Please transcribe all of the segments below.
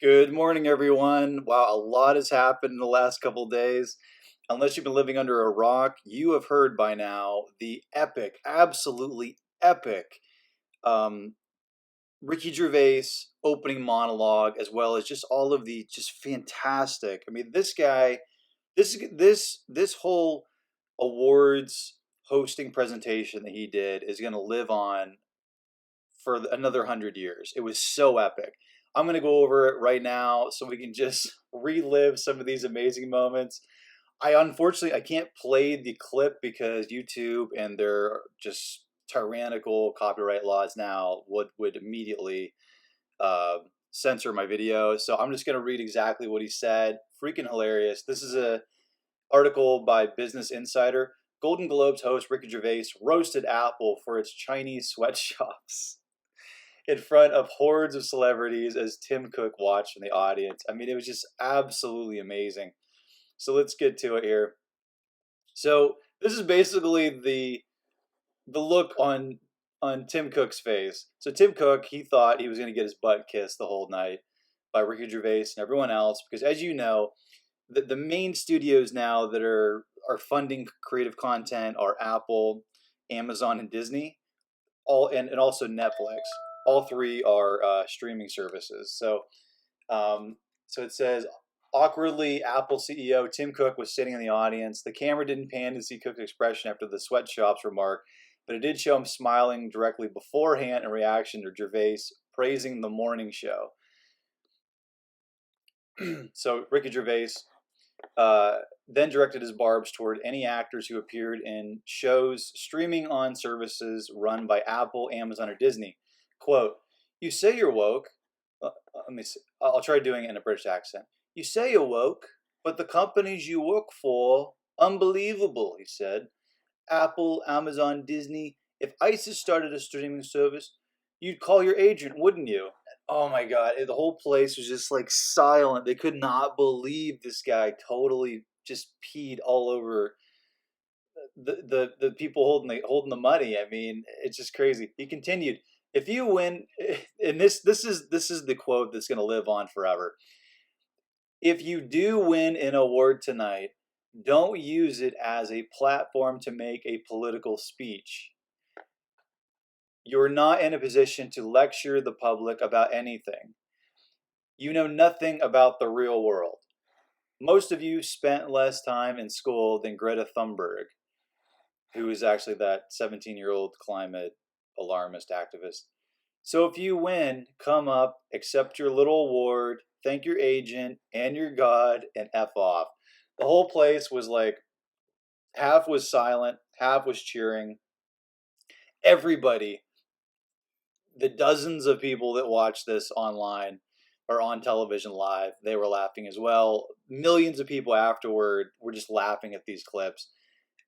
Good morning, everyone. Wow, a lot has happened in the last couple of days. Unless you've been living under a rock, you have heard by now the epic, absolutely epic um, Rickey Gervais opening monologue, as well as just all of the just fantastic. I mean, this guy, this whole awards hosting presentation that he did is going to live on for another 100 years. It was so epic. I'm going to go over it right now so we can just relive some of these amazing moments. I can't play the clip because YouTube and their just tyrannical copyright laws now would immediately uh, censor my video. So I'm just going to read exactly what he said. Freaking hilarious. This is a article by Business Insider. Golden Globes host Ricky Gervais roasted Apple for its Chinese sweatshops in front of hordes of celebrities as Tim Cook watched in the audience. I mean, it was just absolutely amazing. So let's get to it here. So this is basically the look on Tim Cook's face. So Tim Cook, he thought he was going to get his butt kissed the whole night by Ricky Gervais and everyone else because, as you know, the main studios now that are funding creative content are Apple, Amazon, and Disney. And also Netflix. All three are streaming services. So it says awkwardly, Apple CEO Tim Cook was sitting in the audience. The camera didn't pan to see Cook's expression after the sweatshops remark, but it did show him smiling directly beforehand in reaction to Gervais praising the morning show. So Ricky Gervais then directed his barbs toward any actors who appeared in shows streaming on services run by Apple, Amazon, or Disney. Quote, "You say you're woke." Let me see. I'll try doing it in a British accent. "You say you're woke, but the companies you work for, unbelievable," he said. "Apple, Amazon, Disney. If ISIS started a streaming service, you'd call your agent, wouldn't you?" Oh my God, the whole place was just like silent. They could not believe this guy totally just peed all over the people holding the money. I mean, it's just crazy. He continued, "If you win," and this is the quote that's going to live on forever. "If you do win an award tonight, don't use it as a platform to make a political speech. You're not in a position to lecture the public about anything. You know nothing about the real world. Most of you spent less time in school than Greta Thunberg, who is actually that 17-year-old climate alarmist activist. So if you win, come up, accept your little award, thank your agent and your God, and F off." The whole place was like, half was silent, half was cheering. Everybody, the dozens of people that watched this online or on television live, they were laughing as well. Millions of people afterward were just laughing at these clips.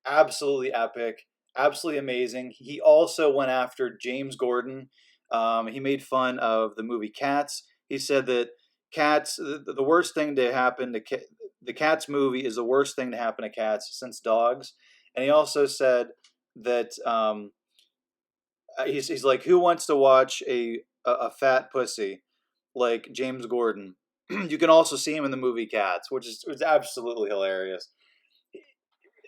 Absolutely epic, absolutely amazing. He also went after James Gordon. He made fun of the movie Cats. He said that cats, the worst thing to happen to the Cats movie is the worst thing to happen to cats since dogs. And he also said that he's like, who wants to watch a fat pussy like James Gordon? You can also see him in the movie Cats, which is was absolutely hilarious.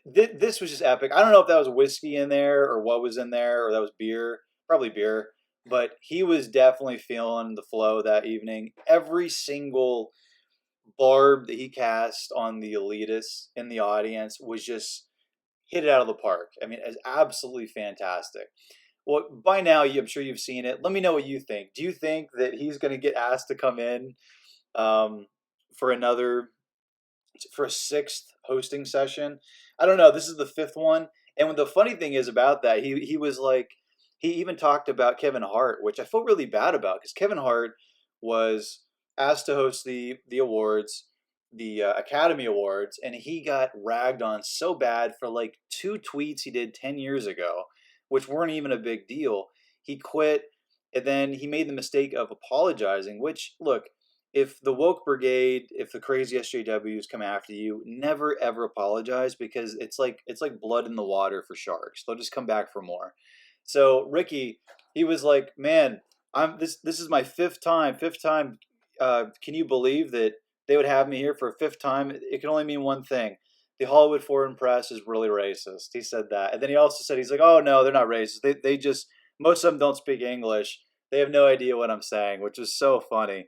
This was just epic. I don't know if that was whiskey in there or what was in there, or that was beer, probably beer. But he was definitely feeling the flow that evening. Every single barb that he cast on the elitists in the audience was just hit it out of the park. I mean, it's absolutely fantastic. Well, by now, I'm sure you've seen it. Let me know what you think. Do you think that he's going to get asked to come in um, for another, for a sixth hosting session? I don't know. This is the fifth one. And the funny thing is about that, he was like, he even talked about Kevin Hart, which I feel really bad about because Kevin Hart was asked to host the awards, the Academy Awards, and he got ragged on so bad for like two tweets he did 10 years ago, which weren't even a big deal. He quit, and then he made the mistake of apologizing. Which, look, if the woke brigade, if the crazy SJWs come after you, never ever apologize because it's like blood in the water for sharks. They'll just come back for more. So Ricky, he was like, "Man, I'm this is my fifth time can you believe that they would have me here for a fifth time? It can only mean one thing. The Hollywood Foreign Press is really racist. He said that. And then he also said, he's like, oh, no, they're not racist. They just, most of them don't speak English. They have no idea what I'm saying, which is so funny.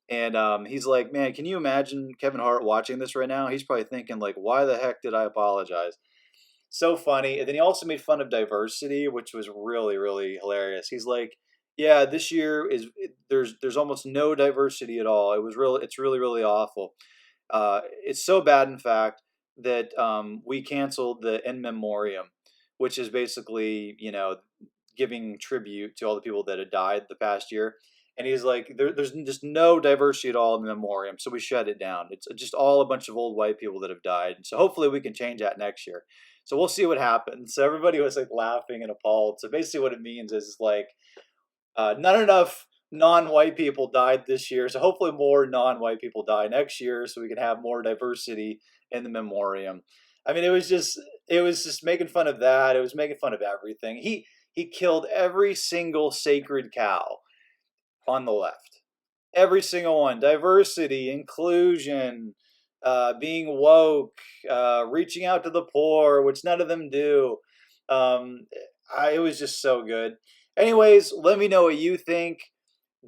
And he's like, man, can you imagine Kevin Hart watching this right now? He's probably thinking, like, why the heck did I apologize? So funny. And then he also made fun of diversity, which was really, really hilarious. He's like, yeah, this year there's almost no diversity at all. It's really, really awful. It's so bad, in fact, that we canceled the in memoriam, which is basically, giving tribute to all the people that had died the past year. And he's like, there's just no diversity at all in the memoriam, so we shut it down. It's just all a bunch of old white people that have died. So hopefully we can change that next year. So we'll see what happens. So everybody was like laughing and appalled. So basically, what it means is like not enough non-white people died this year, so hopefully more non-white people die next year, so we can have more diversity in the memoriam. I mean, it was just making fun of that. It was making fun of everything. He killed every single sacred cow on the left. Every single one. Diversity, inclusion, being woke, reaching out to the poor, which none of them do. Um, it was just so good. Anyways, let me know what you think.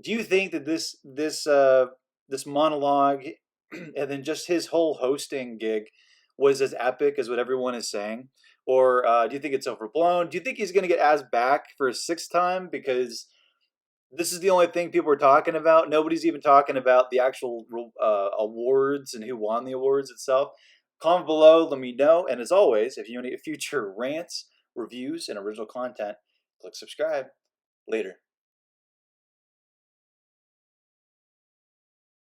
Do you think that this monologue and then just his whole hosting gig was as epic as what everyone is saying, or do you think it's overblown? Do you think he's going to get asked back for a sixth time? Because this is the only thing people are talking about. Nobody's even talking about the actual awards and who won the awards itself. Comment below, let me know. And as always, if you want future rants, reviews, and original content, click subscribe. Later.